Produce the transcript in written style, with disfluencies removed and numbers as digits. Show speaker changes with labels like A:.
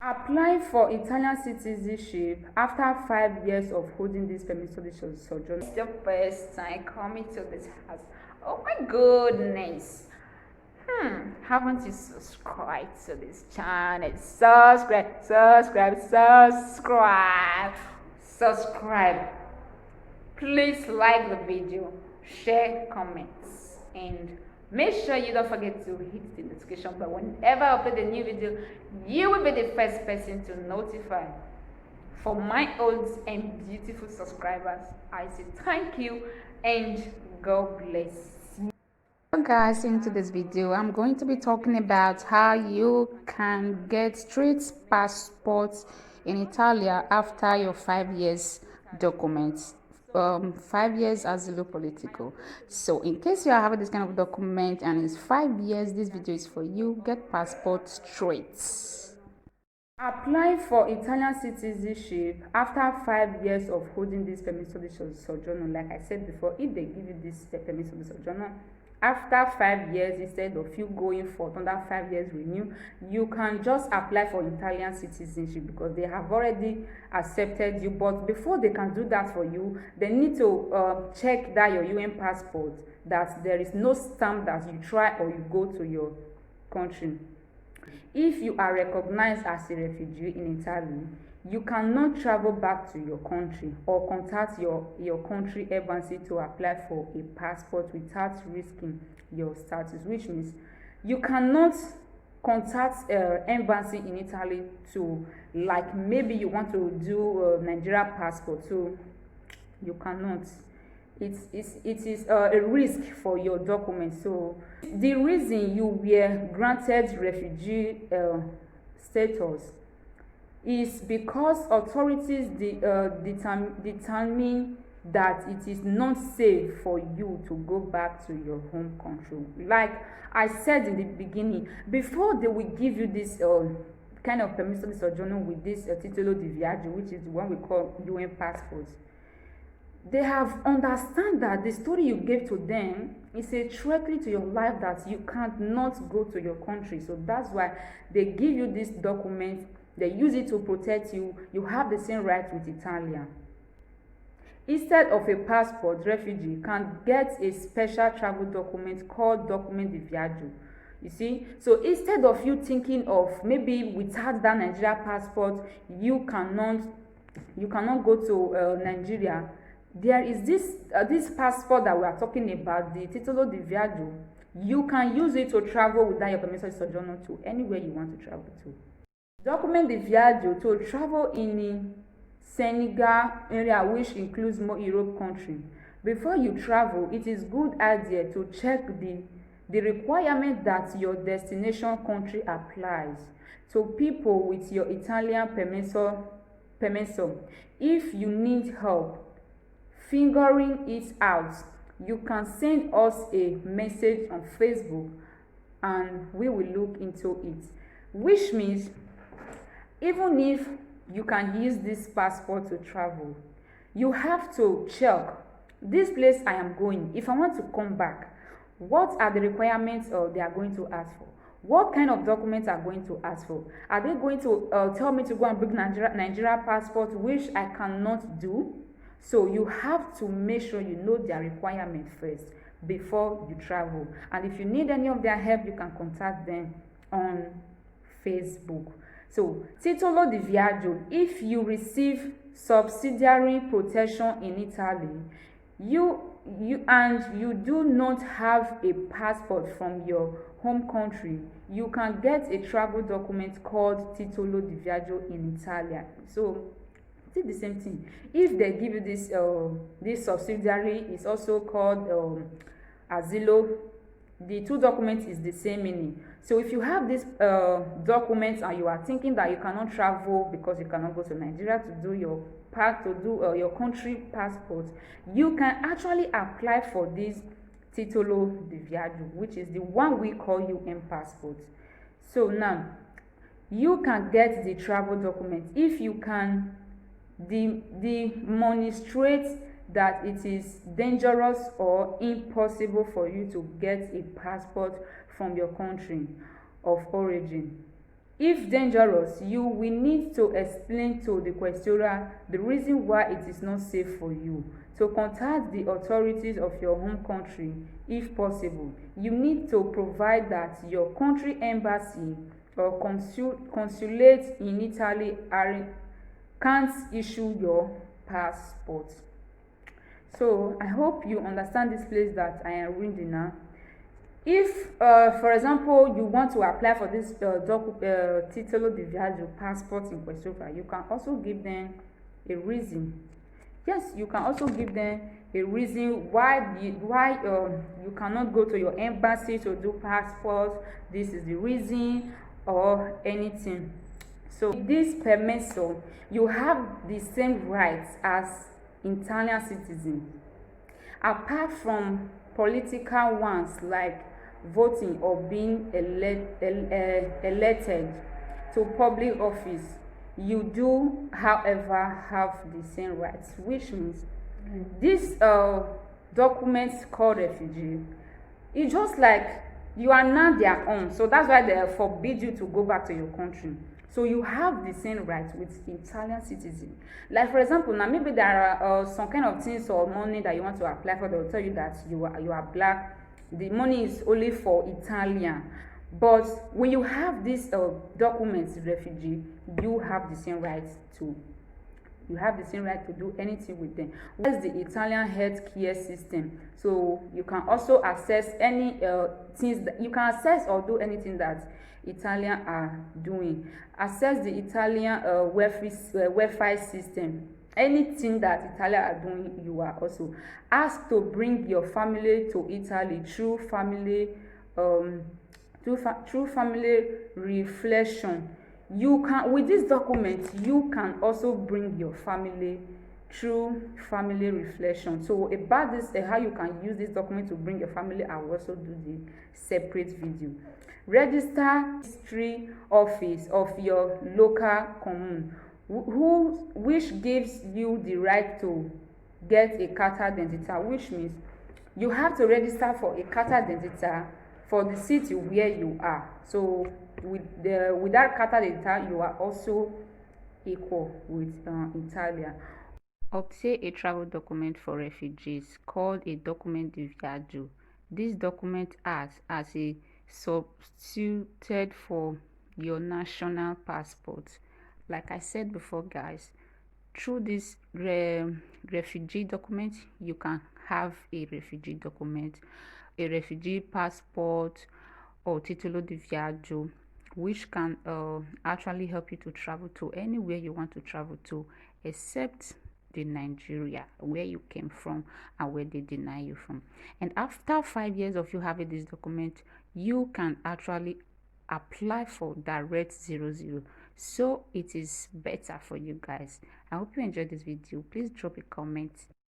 A: Applying for Italian citizenship after 5 years of holding this permission sojourn. It's the first time coming to this house. Oh my goodness. Haven't you subscribed to this channel? Subscribe. Please like the video, share, comments, and make sure you don't forget to hit the notification bell. Whenever I upload a new video, you will be the first person to notify. For my old and beautiful subscribers, I say thank you and God bless you. So guys, into this video, I'm going to be talking about how you can get street passports in Italy after your 5 years documents. 5 years asilo politico. So in case you are having this kind of document and it's 5 years, this video is for you. Get passport straight. Apply for Italian citizenship after 5 years of holding this permission de soggiorno. Like I said before, if they give you this permission de soggiorno after 5 years, instead of you going for another 5 years renew, you can just apply for Italian citizenship because they have already accepted you. But before they can do that for you, they need to check that your UN passport, that there is no stamp that you try or you go to your country. If you are recognized as a refugee in Italy, you cannot travel back to your country or contact your country embassy to apply for a passport without risking your status, which means you cannot contact embassy in Italy to, like, maybe you want to do Nigeria passport, so you cannot. It is a risk for your documents. So the reason you were granted refugee status is because authorities determine that it is not safe for you to go back to your home country. Like I said in the beginning, before they will give you this kind of permission de soggiorno with this titolo di viaggio, which is the one we call UN passports, they have understand that the story you gave to them is a threat to your life, that you can't not go to your country. So that's why they give you this document. They use it to protect you. You have the same right with Italia. Instead of a passport, refugee can get a special travel document called document di viaggio. You see, so instead of you thinking of maybe without that Nigeria passport you cannot go to Nigeria, there is this passport that we are talking about, the titolo di viaggio. You can use it to travel without your permission de soggiorno to anywhere you want to travel to. Document di viaggio to travel in the Senegal area, which includes more Europe countries. Before you travel, it is good idea to check the requirement that your destination country applies to people with your Italian permesso. If you need help figuring it out, you can send us a message on Facebook and we will look into it. Which means even if you can use this passport to travel, you have to check this place I am going. If I want to come back, what are the requirements they are going to ask for? What kind of documents are going to ask for? Are they going to tell me to go and bring Nigeria passport, which I cannot do? So you have to make sure you know their requirements first before you travel. And if you need any of their help, you can contact them on Facebook. So titolo di viaggio, if you receive subsidiary protection in Italy, you do not have a passport from your home country, you can get a travel document called titolo di viaggio in Italy. So it's the same thing. If they give you this subsidiary, is also called asilo. The two documents is the same meaning. So if you have this documents and you are thinking that you cannot travel because you cannot go to Nigeria to do your your country passport, you can actually apply for this titolo di viaggio, which is the one we call UN passport. So now you can get the travel document if you can demonstrate that it is dangerous or impossible for you to get a passport from your country of origin. If dangerous, you will need to explain to the questioner the reason why it is not safe for you. So contact the authorities of your home country if possible. You need to provide that your country embassy or consulate in Italy can't issue your passport. So I hope you understand this place that I am reading now. If for example you want to apply for this titolo di viaggio passport in Quesova, you can also give them a reason. Yes, you can also give them a reason why you cannot go to your embassy to do passport. This is the reason or anything. So this permesso, you have the same rights as Italian citizens, apart from political ones like voting or being elected to public office. You do, however, have the same rights, which means this document called refugee, it's just like you are not their own, so that's why they forbid you to go back to your country. So you have the same rights with Italian citizen. Like for example, now maybe there are some kind of things or money that you want to apply for. They will tell you that you are black. The money is only for Italian. But when you have this document, refugee, you have the same rights to. You have the same right to do anything with them. What's the Italian healthcare system? So you can also access any things that you can access or do anything that Italian are doing. Access the Italian welfare system. Anything that Italian are doing, you are also asked to bring your family to Italy through family through family reflection. You can, with this document, you can also bring your family through family reflection. So about this, how you can use this document to bring your family, I will also do the separate video. Register history office of your local commune, which gives you the right to get a carta d'identità, which means you have to register for a carta d'identità for the city where you are. So with that carta d'identità, you are also equal with Italia. Obtain a travel document for refugees called a document di viaggio. This document acts as a substitute for your national passport. Like I said before, guys, through this refugee document, you can have a refugee document, a refugee passport, or titolo di viaggio, which can actually help you to travel to anywhere you want to travel to, except the Nigeria where you came from and where they deny you from. And after 5 years of you having this document, you can actually apply for direct 00. So it is better for you guys. I hope you enjoyed this video. Please drop a comment.